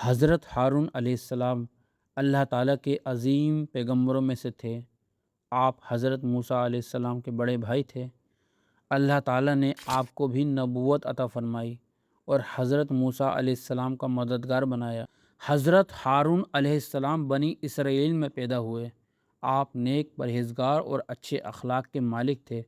حضرت ہارون علیہ السلام اللہ تعالیٰ کے عظیم پیغمبروں میں سے تھے۔ آپ حضرت موسیٰ علیہ السلام کے بڑے بھائی تھے۔ اللہ تعالیٰ نے آپ کو بھی نبوت عطا فرمائی اور حضرت موسیٰ علیہ السلام کا مددگار بنایا۔ حضرت ہارون علیہ السلام بنی اسرائیل میں پیدا ہوئے۔ آپ نیک، پرہیزگار اور اچھے اخلاق کے مالک تھے۔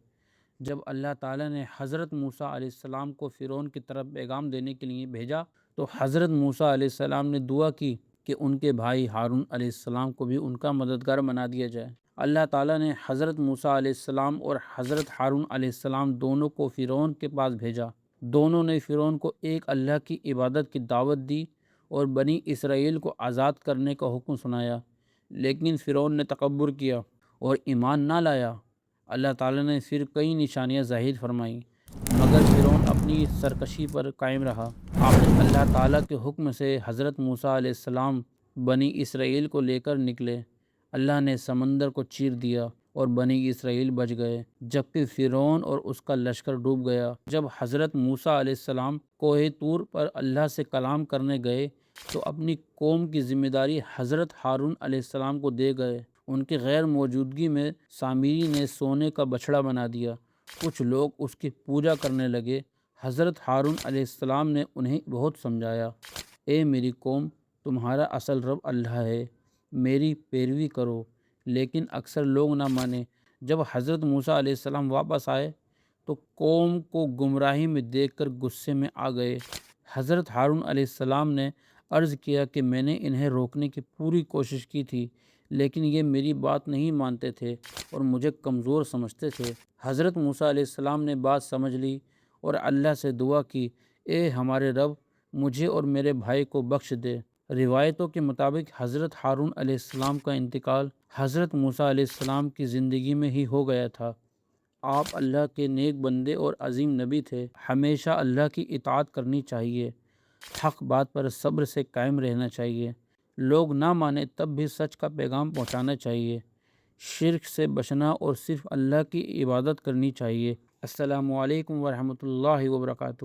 جب اللہ تعالیٰ نے حضرت موسیٰ علیہ السلام کو فرعون کی طرف پیغام دینے کے لیے بھیجا تو حضرت موسیٰ علیہ السلام نے دعا کی کہ ان کے بھائی ہارون علیہ السلام کو بھی ان کا مددگار بنا دیا جائے۔ اللہ تعالیٰ نے حضرت موسیٰ علیہ السلام اور حضرت ہارون علیہ السلام دونوں کو فرعون کے پاس بھیجا۔ دونوں نے فرعون کو ایک اللہ کی عبادت کی دعوت دی اور بنی اسرائیل کو آزاد کرنے کا حکم سنایا، لیکن فرعون نے تکبر کیا اور ایمان نہ لایا۔ اللہ تعالیٰ نے پھر کئی نشانیاں ظاہر فرمائیں، مگر فرعون اپنی سرکشی پر قائم رہا۔ آخر اللہ تعالیٰ کے حکم سے حضرت موسیٰ علیہ السلام بنی اسرائیل کو لے کر نکلے۔ اللہ نے سمندر کو چیر دیا اور بنی اسرائیل بچ گئے، جبکہ فرعون اور اس کا لشکر ڈوب گیا۔ جب حضرت موسیٰ علیہ السلام کوہ طور پر اللہ سے کلام کرنے گئے تو اپنی قوم کی ذمہ داری حضرت ہارون علیہ السلام کو دے گئے۔ ان کی غیر موجودگی میں سامری نے سونے کا بچھڑا بنا دیا۔ کچھ لوگ اس کی پوجا کرنے لگے۔ حضرت ہارون علیہ السلام نے انہیں بہت سمجھایا، اے میری قوم، تمہارا اصل رب اللہ ہے، میری پیروی کرو، لیکن اکثر لوگ نہ مانے۔ جب حضرت موسیٰ علیہ السلام واپس آئے تو قوم کو گمراہی میں دیکھ کر غصے میں آ گئے۔ حضرت ہارون علیہ السلام نے عرض کیا کہ میں نے انہیں روکنے کی پوری کوشش کی تھی، لیکن یہ میری بات نہیں مانتے تھے اور مجھے کمزور سمجھتے تھے۔ حضرت موسیٰ علیہ السلام نے بات سمجھ لی اور اللہ سے دعا کی، اے ہمارے رب، مجھے اور میرے بھائی کو بخش دے۔ روایتوں کے مطابق حضرت ہارون علیہ السلام کا انتقال حضرت موسیٰ علیہ السلام کی زندگی میں ہی ہو گیا تھا۔ آپ اللہ کے نیک بندے اور عظیم نبی تھے۔ ہمیشہ اللہ کی اطاعت کرنی چاہیے، حق بات پر صبر سے قائم رہنا چاہیے، لوگ نہ مانیں تب بھی سچ کا پیغام پہنچانا چاہیے، شرک سے بچنا اور صرف اللہ کی عبادت کرنی چاہیے۔ السلام علیکم ورحمۃ اللہ وبرکاتہ۔